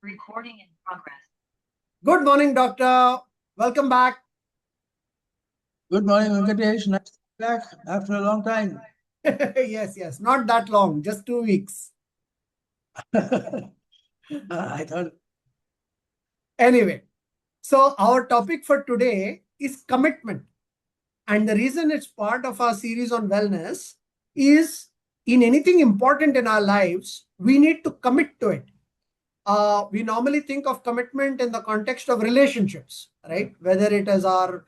Recording in progress. Good morning, doctor. Welcome back. Good morning, Venkatesh. Nice to be back after a long time. Yes. Not that long, just 2 weeks. I thought, Anyway, so our topic for today is commitment. And the reason it's part of our series on wellness is in anything important in our lives, we need to commit to it. We normally think of commitment in the context of relationships, right? Whether it is our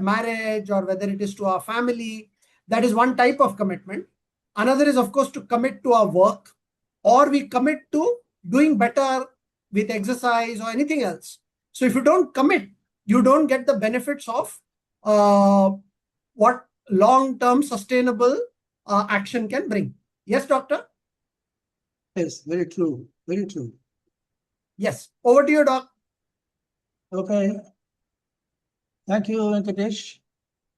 marriage or whether it is to our family, that is one type of commitment. Another is, of course, to commit to our work, or we commit to doing better with exercise or anything else. So if you don't commit, you don't get the benefits of what long-term sustainable action can bring. Yes, doctor? yes, very true. Very true. Yes. Over to you, doc. Okay. Thank you, Venkatesh.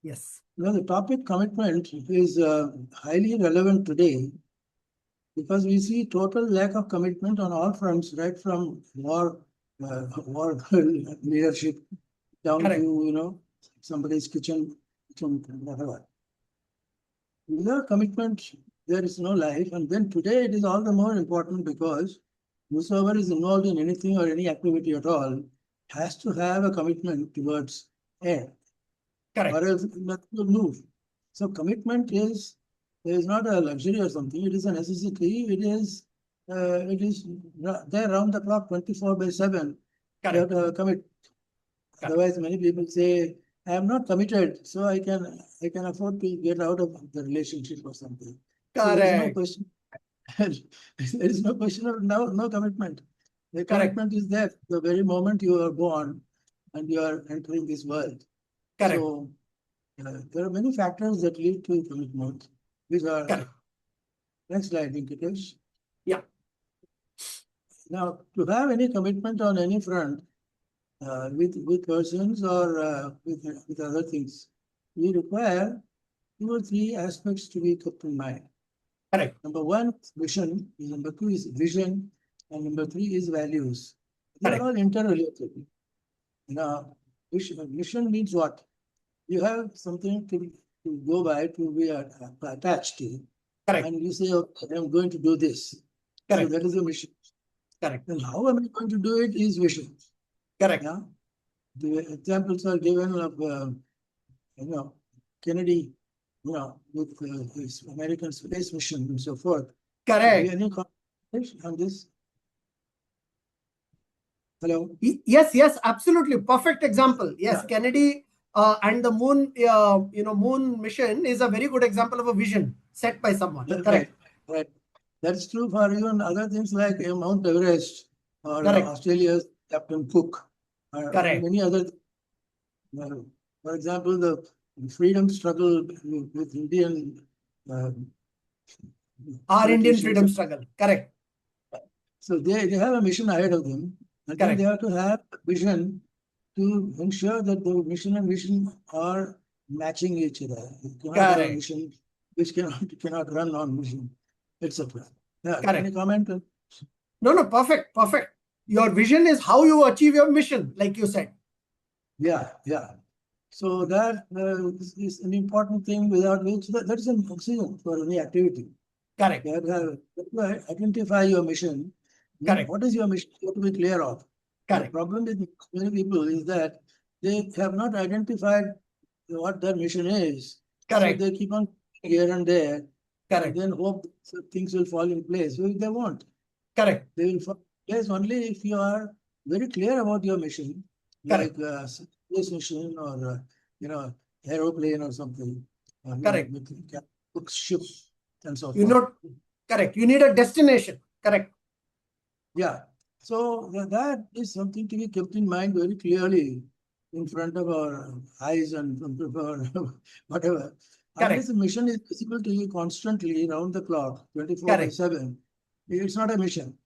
Yes. The topic commitment is highly relevant today because we see total lack of commitment on all fronts, right from war leadership down Correct. to, somebody's kitchen, whatever. Without commitment, there is no life. And then today it is all the more important because whosoever is involved in anything or any activity at all has to have a commitment towards it, Correct. or else nothing will move. So commitment is not a luxury or something. It is a necessity. It is there around the clock, 24/7. You have Correct. to commit. Otherwise, many people say, I am not committed, so I can afford to get out of the relationship or something. So there is no Correct. question. There is no question of no commitment. The Correct. commitment is there the very moment you are born and you are entering this world. Correct. So there are many factors that lead to commitment. These are Correct. next slide, Venkatesh. Yeah. Now, to have any commitment on any front, with persons or with other things, we require 2 or 3 aspects to be kept in mind. Correct. Number 1, vision. Number 2 is vision. And number 3 is values. They are all interrelated. Mission means what? You have something to go by, to be attached to. Correct. And you say, okay, I'm going to do this. Correct. So that is a mission. Correct. And how am I going to do it is vision. Correct. Yeah? The examples are given of, Kennedy, with his American space mission and so forth. Correct. Any comments on this? Hello? Yes, absolutely. Perfect example. Yes, Yeah. Kennedy and the moon, moon mission is a very good example of a vision set by someone. Correct. Right. That's true for even other things like Mount Everest or Correct. Australia's Captain Cook. Correct. Many other. For example, the freedom struggle with Indian. Our Indian politicians. freedom struggle. Correct. So they have a mission ahead of them, and then Correct. they have to have vision to ensure that the mission and vision are matching each other. You cannot have a Correct. mission which cannot run on vision, etc. Yeah. Correct. Any comment? No, perfect. Your vision is how you achieve your mission, like you said. Yeah. So that is an important thing without which that is an oxygen for any activity. Correct. You have to identify your mission. Correct. What is your mission? You have to be clear of. Correct. The problem with many people is that they have not identified what their mission is. Correct. So they keep on here and there. Correct. And then hope things will fall in place. Well, they won't. Correct. They will fall in place only if you are very clear about your mission. Correct. Like space mission or aeroplane or something. Correct. With ship and so forth. Correct. You need a destination. Correct. Yeah. So that is something to be kept in mind very clearly in front of our eyes and in front of our whatever. Correct. Unless the mission is visible to you constantly around the clock, 24/7, it's not a mission.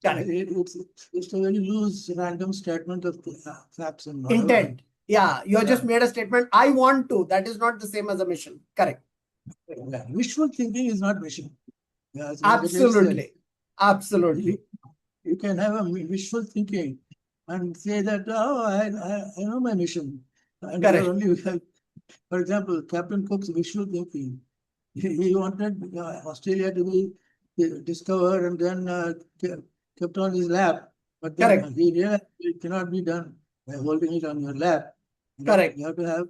Correct. It's a very loose, random statement of facts and whatever. Intent. Yeah, you have just made a statement. I want to. That is not the same as a mission. Correct. Yeah. Wishful thinking is not mission. Yeah, Absolutely. You can have a wishful thinking and say that, oh, I know my mission. And you are Correct. only, for example, Captain Cook's wishful thinking. He wanted Australia to be discovered and then kept on his lap. But then Correct. he realized it cannot be done by holding it on your lap. Correct. You have to have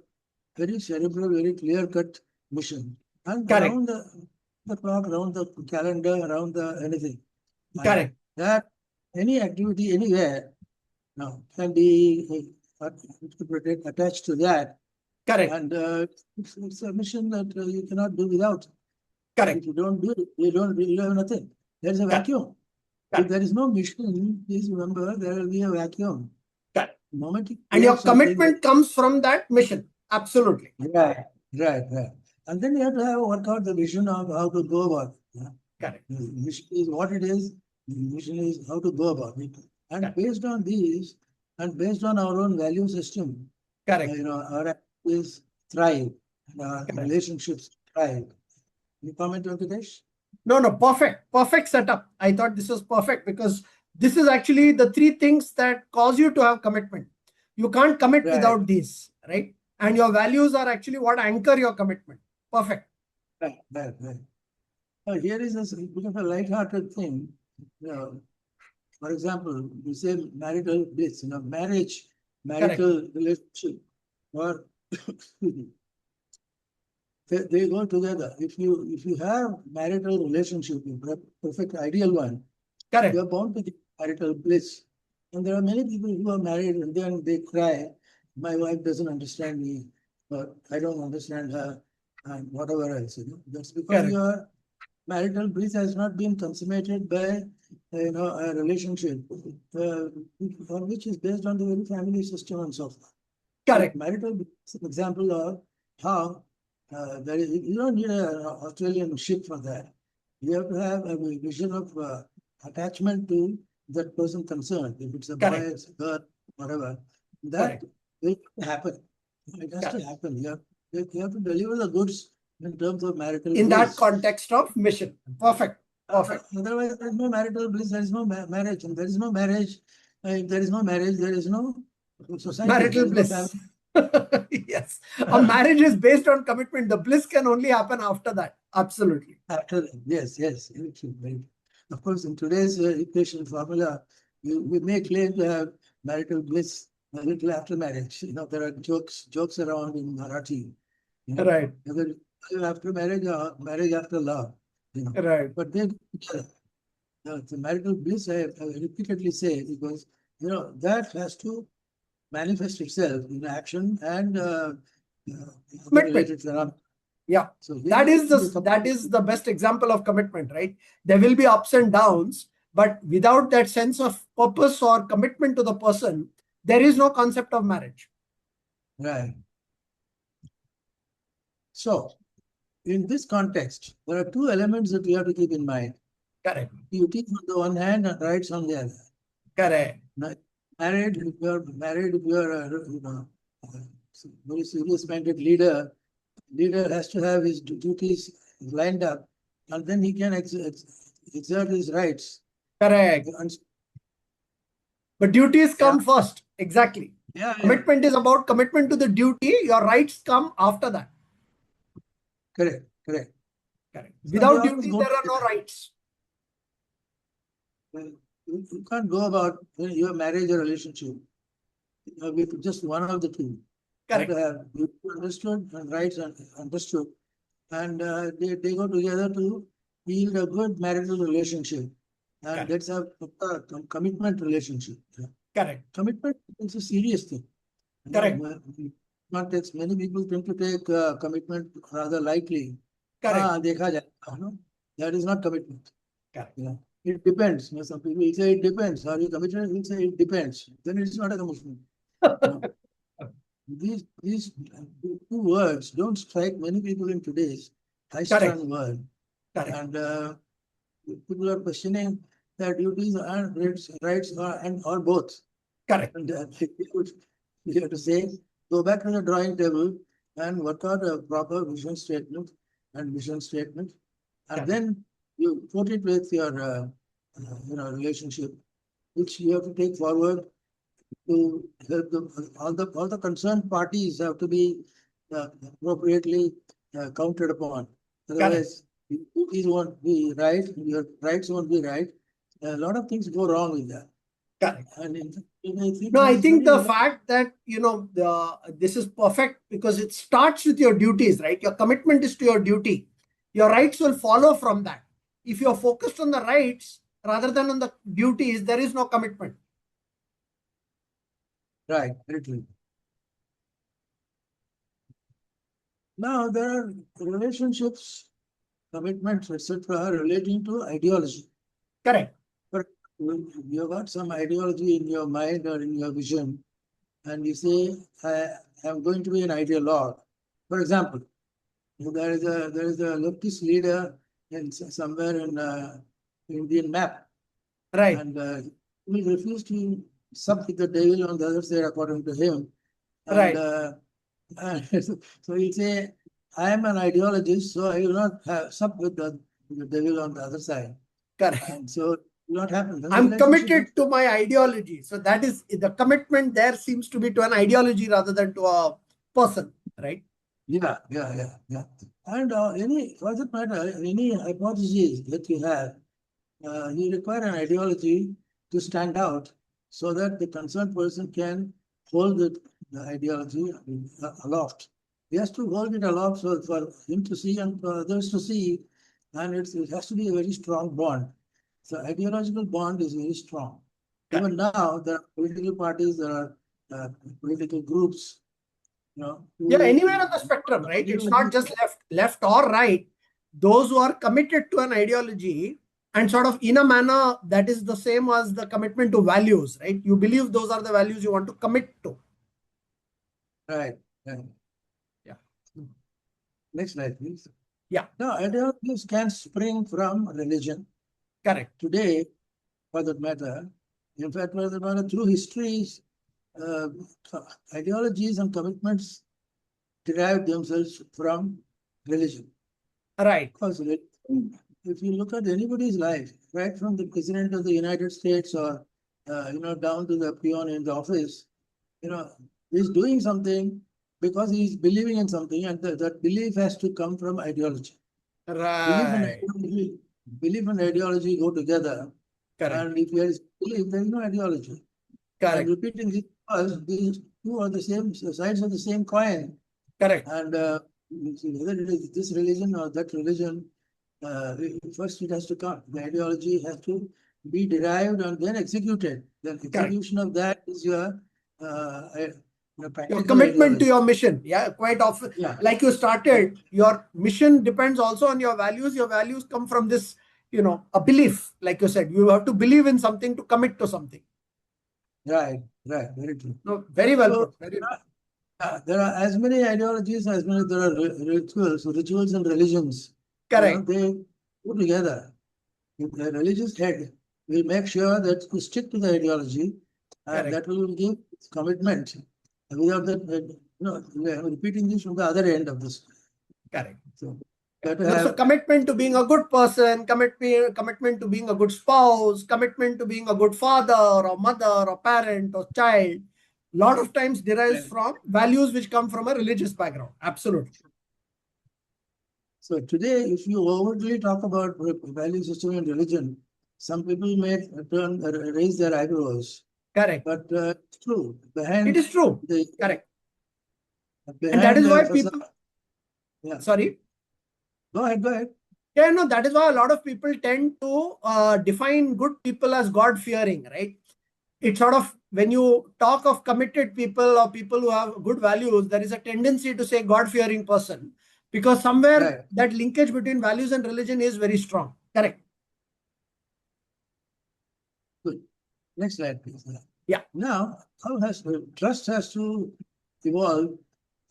very cerebral, very clear-cut mission. And Correct. around the clock, around the calendar, around the anything. And Correct. that any activity anywhere now can be attached to that. Correct. And it's a mission that you cannot do without. If Correct. you don't do it, you have nothing. There's a Correct. vacuum. If Correct. there is no mission, please remember there will be a vacuum. Correct. The moment you And your create something that commitment comes from that mission. Absolutely. right. And then you have to have work out the vision of how to go about it. Yeah. Correct. The mission is what it is, the mission is how to go about it. And Correct. based on these, and based on our own value system, Correct. our activities thrive, and our Correct. relationships thrive. Any comment on Hitesh? No, no, perfect. Perfect setup. I thought this was perfect because this is actually the three things that cause you to have commitment. You can't commit Right, without these, right? And your values are actually what anchor your commitment. Perfect. right. Here is a bit of a light-hearted thing. For example, you say marital bliss, marriage, Correct. marital relationship, or they go together. If you have marital relationship, a perfect ideal one, Correct. you're bound to get marital bliss. And there are many people who are married and then they cry, my wife doesn't understand me, or I don't understand her, and whatever else. That's because Correct. your marital bliss has not been consummated by a relationship which is based on the very family system and so forth. So Correct. marital bliss is an example of how you don't need an Australian ship for that. You have to have a vision of attachment to that person concerned. If it's a boy, Correct. it's a girl, whatever, that Correct. will happen. It has to Correct. happen. You have to deliver the goods in terms of marital In that bliss. context of mission. Perfect. Perfect. Otherwise, there is no marital bliss, there is no marriage. And there is no marriage. If there is no marriage, there is no society, there Marital is no family. bliss. Yes. A marriage is based on commitment. The bliss can only happen after that. Absolutely. After that, yes. Very true, very true. Of course, in today's equation formula, we may claim to have marital bliss a little after marriage. There are jokes around in Marathi. Right. Whether after marriage or marriage after love. Right. But they go together. The marital bliss, I repeatedly say, because that has to manifest itself in action and other Commitment. related phenomena. Yeah. So That is the the best example of commitment, right? There will be ups and downs, but without that sense of purpose or commitment to the person, there is no concept of marriage. right. So in this context, there are two elements that we have to keep in mind. Correct. Duties on the one hand and rights on the other. Correct. Now, if you're a very serious-minded leader has to have his duties lined up, and then he can exert his rights. Correct. But duties come first. Exactly. Yeah. Commitment is about commitment to the duty. Your rights come after that. Correct. Correct. So Without they always duty, go there are no together. rights. Well, you can't go about your marriage or relationship with just one of the two. You have Correct. to have duty understood and rights understood, and they go together to yield a good marital relationship. And Correct. that's a commitment relationship. Correct. Commitment is a serious thing. Correct. Many people tend to take commitment rather lightly. Correct. Dekha jayega, no? That is not commitment. Correct. It depends. Some people will say it depends. Are you committed? Will say it depends. Then it's not a commitment. These two words don't strike many people in today's high-strung world. Correct. And people are questioning their duties and rights or both. Correct. And we have to say, go back to the drawing table and work out a proper vision statement, and then you put it with your relationship, which you have to take forward to help all the concerned parties have to be appropriately counted upon. Correct. Otherwise, your duties won't be right, your rights won't be right. A lot of things go wrong with that. Correct. And I think No, this I is think very the fact that, this is perfect because it starts with your duties, right? Your commitment is to your duty. Your rights will follow from that. If you're focused on the rights rather than on the duties, there is no commitment. right, very true. Now there are relationships, commitments, etc., relating to ideology. Correct. But you got some ideology in your mind or in your vision, and you say, I am going to be an ideologue. For example, there is a leftist leader in somewhere in Indian map, Right. and he will refuse to sup with the devil on the other side, according to him. And Right. so he'll say, I am an ideologist, so I will not sup with the devil on the other side. Correct. And so it will not happen. Then the I'm relationship will- committed to my ideology. So that is the commitment there seems to be to an ideology rather than to a person, right? yeah. And for that matter, any hypothesis that you have, you require an ideology to stand out so that the concerned person can hold the ideology aloft. He has to hold it aloft so for him to see and for others to see, and it has to be a very strong bond. So ideological bond is very strong. Correct. Even now, there are political parties, there are political groups, Yeah, who anywhere on the spectrum, right? It's not ideology. just left or right. Those who are committed to an ideology and sort of in a manner that is the same as the commitment to values, right? You believe those are the values you want to commit to. Right, right. Yeah. Next slide, please. Yeah. Now, ideologies can spring from religion. Correct. Today, for that matter, in fact, for that matter, through histories, uh, ideologies and commitments derive themselves from religion. Right. Because if you look at anybody's life, right from the president of the United States or down to the peon in the office, he's doing something because he's believing in something, and that belief has to come from ideology. Belief and Right. ideology, belief and ideology go together. Correct. And if there is belief, there is no ideology. I'm Correct. repeating this because these two are the same sides of the same coin. Correct. And whether it is this religion or that religion, first it has to come. The ideology has to be derived and then executed. Then Correct. execution of that is your Your practical commitment to ideology. your mission. Yeah, quite often. Yeah. Like you started, your mission depends also on your values. Your values come from this, a belief. Like you said, you have to believe in something to commit to something. Right, very true. No, very well So put. Very well. there are as many ideologies as many there are rituals and religions. Correct. They go together. If the religious head will make sure that to stick to the ideology, and Correct. that will give commitment. Without that, we are repeating this from the other end of this. Correct. So, Yeah. got to No, so have commitment to being a good person, commitment to being a good spouse, commitment to being a good father or mother or parent or child, lot of times derives from values which come from a religious background. Absolutely. So today, if you overtly talk about value system and religion, some people may raise their eyebrows. Correct. But it's true. It is true. The Correct. And that behind is the why facade, people, yeah. sorry. Go ahead. Yeah, no, that is why a lot of people tend to define good people as God-fearing, right? It's sort of, when you talk of committed people or people who have good values, there is a tendency to say God-fearing person because somewhere Right. that linkage between values and religion is very strong. Correct. Good. Next slide, please. Yeah. Now, how has trust has to evolve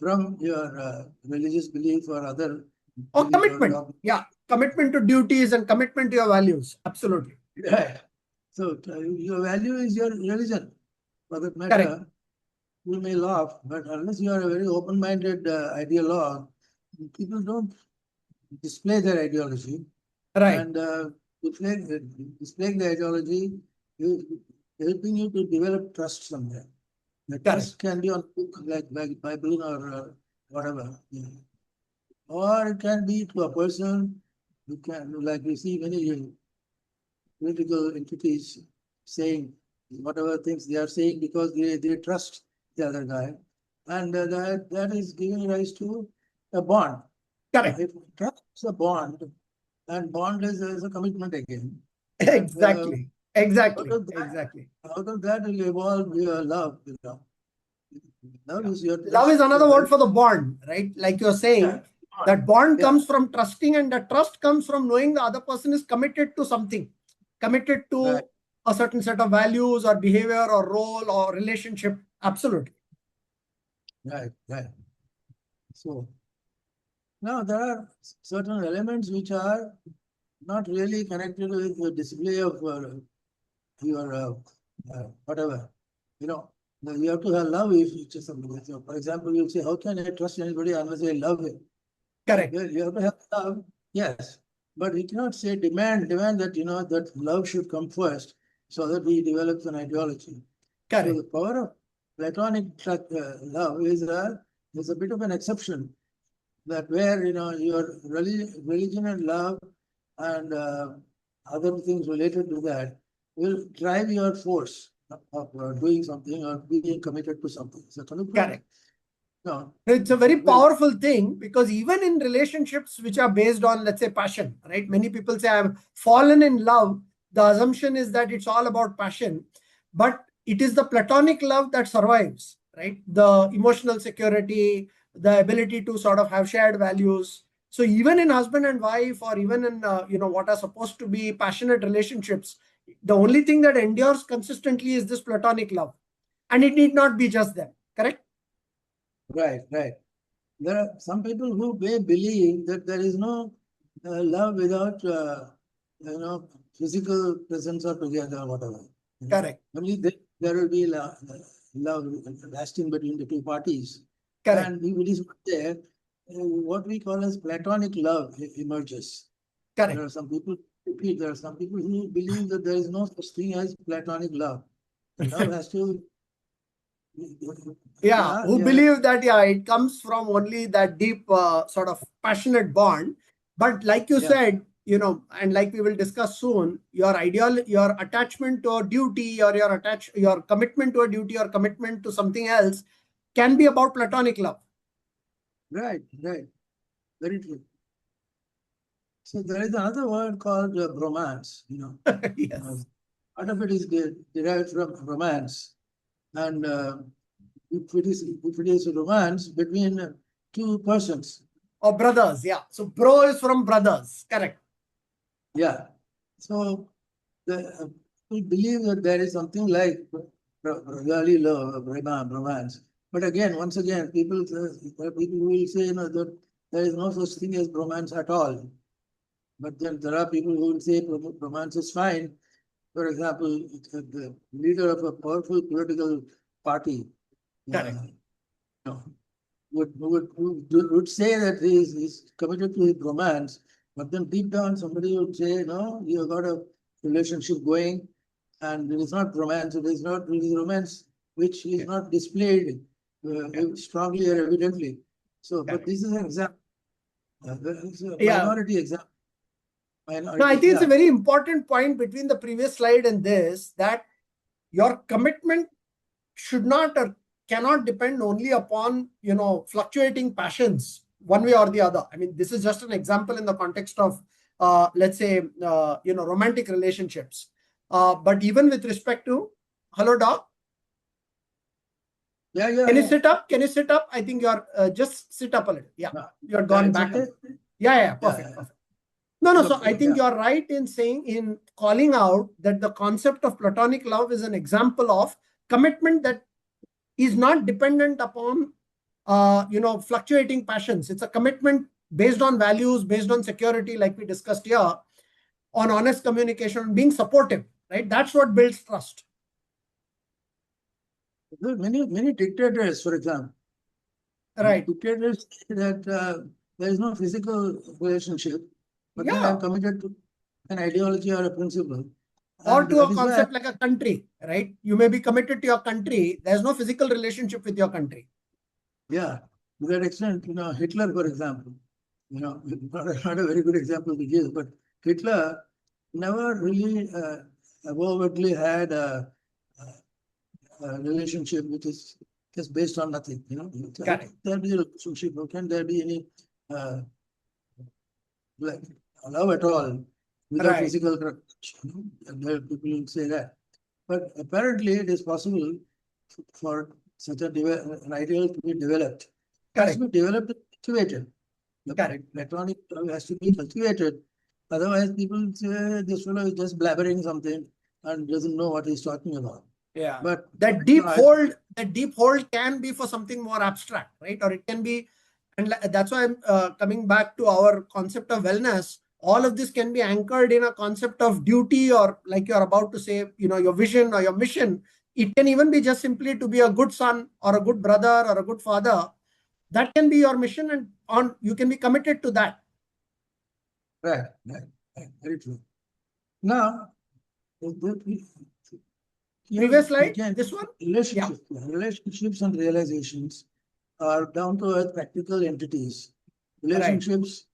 from your religious belief or other Or belief or commitment. Yeah. Commitment to duties and commitment to your values. Absolutely. Right. So your value is your religion. For that Correct. matter, you may laugh, but unless you are a very open-minded ideologue, people don't display their ideology. Right. And displaying the ideology, helping you to develop trust somewhere. The Correct. trust can be on book like Bible or whatever. Yeah. Or it can be to a person who can, like we see many political entities saying whatever things they are saying because they trust the other guy. And that is giving rise to a bond. Correct. If trust is a bond, and bond is a commitment again. And Exactly. out Exactly. of that, Exactly. out of that will evolve your love. Love Yeah. is your Love is trust. another word for the bond, right? Like you're Yeah, saying, bond. that bond Yeah, comes from trusting, and that trust comes from knowing the other person is committed to something, committed to right, a certain set of values or behavior or role or relationship. Absolutely. right. So now there are certain elements which are not really connected with the display of your whatever. You know, you have to have love if it's somebody. So for example, you say, how can I trust anybody unless I love him? Correct. Well, you have to have love, yes, but we cannot say demand that that love should come first, so that we develop an ideology. So Correct. the power of platonic love is a bit of an exception, that where your religion and love and other things related to that will drive your force of doing something or being committed to something. So commitment, Correct. no, It's a very well, powerful thing, because even in relationships which are based on, let's say, passion, right? Many people say, I've fallen in love. The assumption is that it's all about passion, but it is the platonic love that survives, right? The emotional security, the ability to sort of have shared values. So even in husband and wife, or even in what are supposed to be passionate relationships, the only thing that endures consistently is this platonic love, and it need not be just them. Correct? right. There are some people who may believe that there is no love without physical presence or together or whatever. Correct. Only there will be love lasting between the two parties. Correct. And if it is not there, what we call as platonic love emerges. There Correct. are some people repeat. There are some people who believe that there is no such thing as platonic love. Love has to. Yeah, Yeah, who yeah, believe that, yeah, it comes from only that deep sort of passionate bond. But like you yeah. said, and like we will discuss soon, your attachment to a duty, or your commitment to a duty or commitment to something else can be about platonic love. Right. Very true. So there is another word called bromance. Yes. Part of it is derived from romance, and if it is romance between two persons, Or brothers. Yeah. So bro is from brothers. Correct. yeah. So we believe that there is something like brotherly love, romance. But again, once again, there are people who will say that there is no such thing as romance at all. But then there are people who will say romance is fine. For example, the leader of a powerful political party Correct. uh, know, would say that he's committed to his romance, but then deep down somebody would say, no, you've got a relationship going, and it is not romance, it is romance which is Yeah. not displayed Yeah. strongly or evidently. So, but Correct. this is an example. It's a Yeah. minority example. No, I Minority, think it's a yeah. very important point between the previous slide and this, that your commitment should not or cannot depend only upon fluctuating passions one way or the other. I mean, this is just an example in the context of let's say romantic relationships, but even with respect to, hello doc, can you Yeah. sit up, I think you're just sit up a little. Yeah, Yeah, you're yeah, gone it's back a okay. little. Yeah, perfect, Yeah. perfect. No, so Okay, I think yeah. you're right in saying, in calling out that the concept of platonic love is an example of commitment that is not dependent upon fluctuating passions. It's a commitment based on values, based on security, like we discussed here, on honest communication, being supportive, right? That's what builds trust. There are many dictators, for example. Right. Dictators say that there is no physical relationship, but then I'm Yeah. committed to an ideology or a principle. Or And to that a is why, concept like a country, right? You may be committed to your country. There's no physical relationship with your country. yeah, to that extent, Hitler, for example, not a very good example to give, but Hitler never really overtly had a relationship which is just based on nothing. How Correct. can there be a relationship? How can there be any uh, like love at all without Right. physical touch? And there people will say that. But apparently, it is possible for such an ideal to be developed. It has to Correct. be developed and cultivated. The Correct. electronic has to be cultivated. Otherwise, people say this fellow is just blabbering something and doesn't know what he's talking about. Yeah. But That deep hold can be for something more abstract, right? Or it can be, and that's why I'm coming back to our concept of wellness. All of this can be anchored in a concept of duty, or like you're about to say, your vision or your mission. It can even be just simply to be a good son or a good brother or a good father. That can be your mission, and on you can be committed to that. right, very true. Now, here Previous slide, again, this one. Yeah. relationships and realizations are down to earth practical entities. Right. Relationships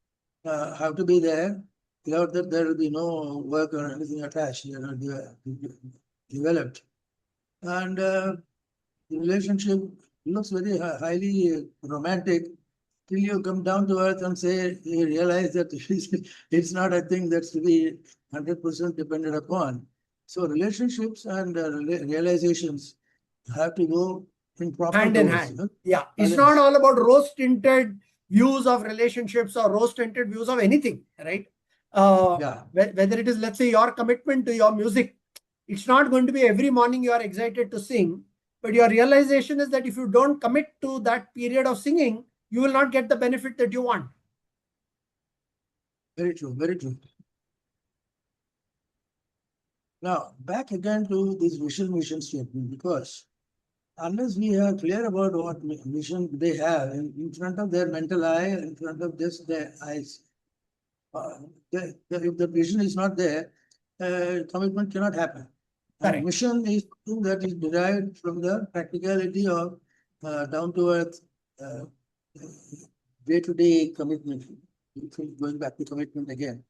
have to be there. Without that, there will be no work or anything attached. They are developed. And the relationship looks very highly romantic till you come down to earth and say, you realize that it's not a thing that's to be 100% dependent upon. So relationships and realizations have to go in proper Hand in dose. hand. Yeah. It's not Balance. all about rose tinted views of relationships or rose tinted views of anything, right? Yeah, Whether it is, let's say, your commitment to your music, it's not going to be every morning you are excited to sing, but your realization is that if you don't commit to that period of singing, you will not get the benefit that you want. very true, very true. Now, back again to this vision mission statement, because unless we are clear about what mission they have in front of their mental eye, in front of just their eyes, if the vision is not there, commitment cannot happen. And Correct. mission is something that is derived from the practicality of down to earth day to day commitment. Going back to commitment again.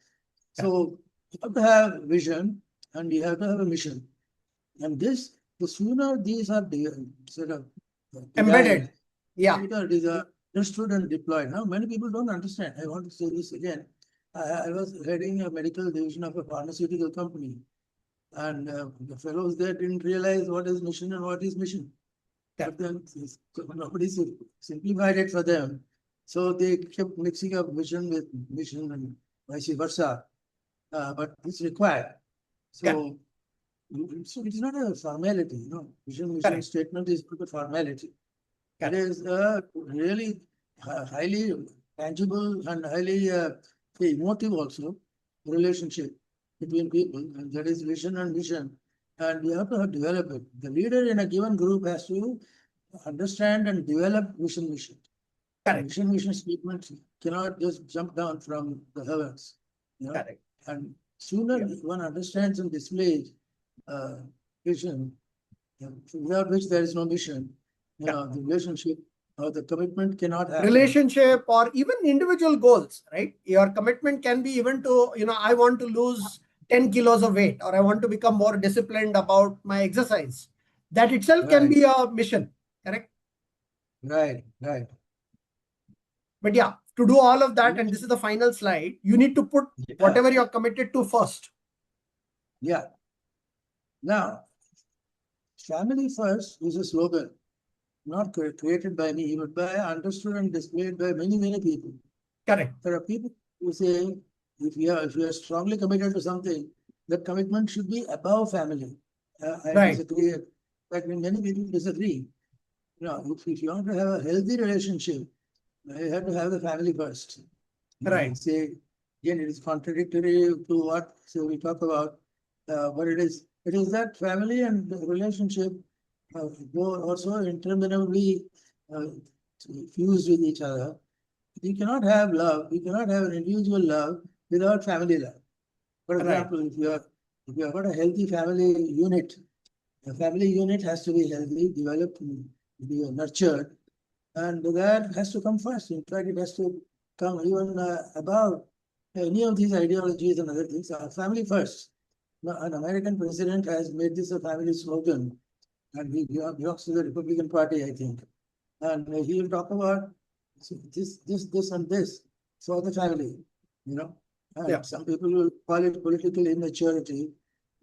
So you have to have vision and you have to have a mission. And the sooner these are sort of derived, Embedded. Yeah. later it is understood and deployed. Now, many people don't understand. I want to say this again. I was heading a medical division of a pharmaceutical company, and the fellows there didn't realize what is mission and what is mission. But then nobody simplified it for them. So they kept mixing up vision with mission and vice versa. But it's required. Correct. So it's not a formality, Vision mission Correct. statement is not a formality. It Correct. is a really highly tangible and highly emotive also relationship between people, and that is vision and mission. And we have to develop it. The leader in a given group has to understand and develop mission. Correct. Mission statements cannot just jump down from the heavens, Correct. And sooner Yeah. one understands and displays vision, without which there is no mission, the relationship or the commitment cannot happen. Relationship or even individual goals, right? Your commitment can be even to, I want to lose 10 kilos of weight, or I want to become more disciplined about my exercise. That itself can Right, be a mission, correct? right. But yeah, to do all of that, and this is the final slide, you need to put Yeah, whatever you're committed to first. yeah. Now, family first is a slogan, not created by me, but by understood and displayed by many people. Correct. There are people who say, if you are strongly committed to something, that commitment should be above family. I Right. disagree. In fact, many people disagree. If you want to have a healthy relationship, you have to have the family first. Right. Say, again, it is contradictory to what we talk about, but it is that family and the relationship go also interminably uh, fused with each other. You cannot have love, you cannot have an individual love without family love. For Right. example, if If you have got a healthy family unit, the family unit has to be healthy, developed, be nurtured, and that has to come first. In fact, it has to come even above any of these ideologies and other things. Family first. Now, an American president has made this a family slogan, and he belongs to the Republican Party, I think. And he will talk about this, and this for the family, you know. And Yeah. some people will call it political immaturity,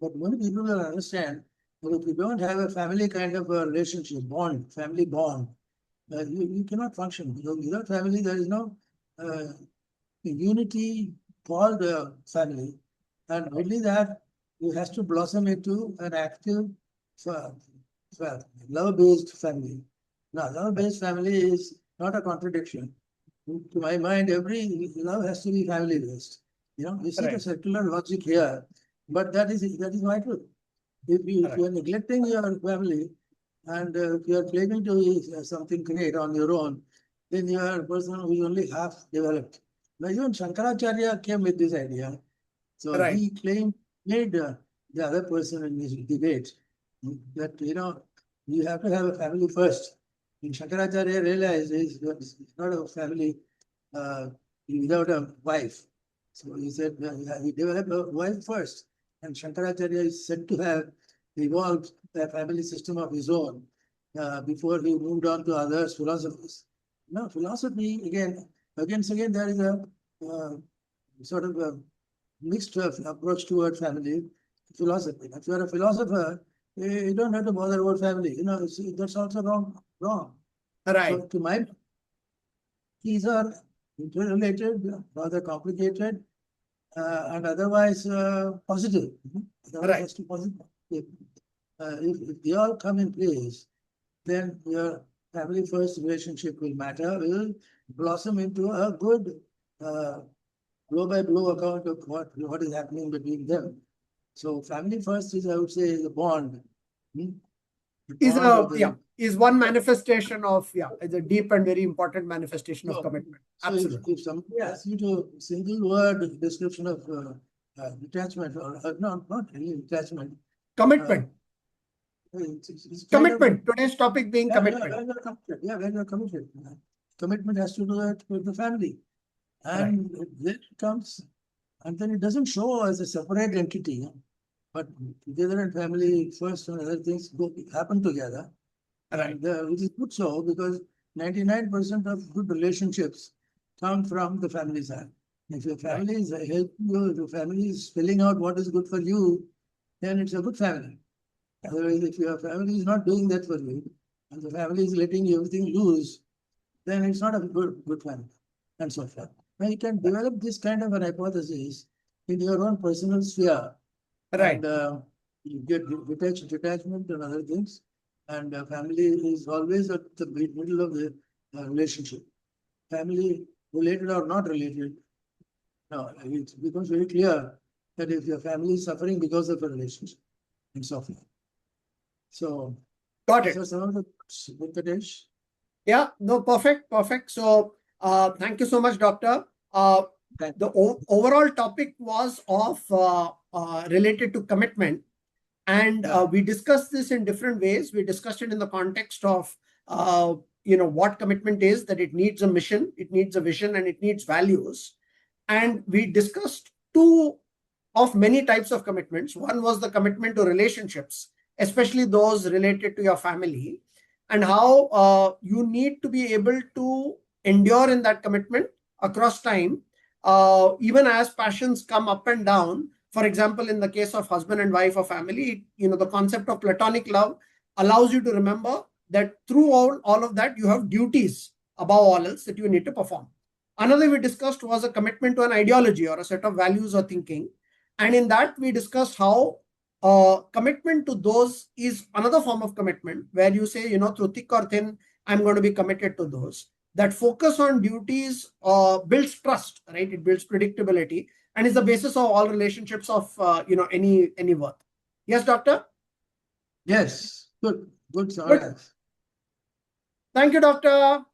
but many people will understand that if you don't have a family kind of a relationship, bond, family bond, you cannot function. Without family, there is no unity called family. And only that it has to blossom into an active, love-based family. Now, love-based family is not a contradiction. To my mind, every love has to be family-based. You see the circular logic here, but that is vital. If you are neglecting your family and if you are claiming to be something great on your own, then you are a person who is only half developed. Now, even Shankaracharya came with this idea. So he made the other person in his debate that, you have to have a family first. And Shankaracharya realized it's not a family without a wife. So he said he developed a wife first. And Shankaracharya is said to have evolved a family system of his own before he moved on to other philosophies. Now, philosophy, again, there is a sort of a mixed approach toward family philosophy. If you're a philosopher, you don't have to bother about family. That's also wrong. So to my, these are interrelated, rather complicated, and otherwise positive. Otherwise, has to positive. If they all come in place, then your family first relationship will blossom into a good blow by blow account of what is happening between them. So family first is, I would say, the bond. The bond is one manifestation of it's a deep and very important manifestation of commitment. So Absolutely. If somebody asks you to single word description of detachment, or not really detachment. Commitment. It's commitment. Today's topic being commitment. When you're committed. Commitment has to do it with the family. And then it comes, and then it doesn't show as a separate entity, but together and family first and other things happen together. And which is good so, because 99% of good relationships come from the family side. If your family is helping you, if your family is spelling out what is good for you, then it's a good family. Otherwise, if your family is not doing that for you, and the family is letting everything loose, then it's not a good family, and so forth. Now you can develop this kind of an hypothesis in your own personal sphere. And you get detachment and other things. And family is always at the middle of the relationship. Family related or not related. No, it becomes very clear that if your family is suffering because of a relationship and so forth. So, got it. So some of the Venkatesh. Yeah, no, perfect. So, thank you so much, Doctor. The overall topic was of related to commitment, and we discussed this in different ways. We discussed it in the context of what commitment is, that it needs a mission, it needs a vision, and it needs values. And we discussed two of many types of commitments. One was the commitment to relationships, especially those related to your family, and how you need to be able to endure in that commitment across time, even as passions come up and down. For example, in the case of husband and wife or family, the concept of platonic love allows you to remember that through all of that, you have duties above all else that you need to perform. Another we discussed was a commitment to an ideology or a set of values or thinking. And in that, we discussed how commitment to those is another form of commitment, where you say, through thick or thin, I'm going to be committed to those. That focus on duties builds trust, right? It builds predictability and is the basis of all relationships of, any worth. Yes, Doctor? Yes, good. Good. Thank you, Doctor.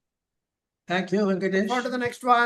Thank you, Venkatesh. On to the next one.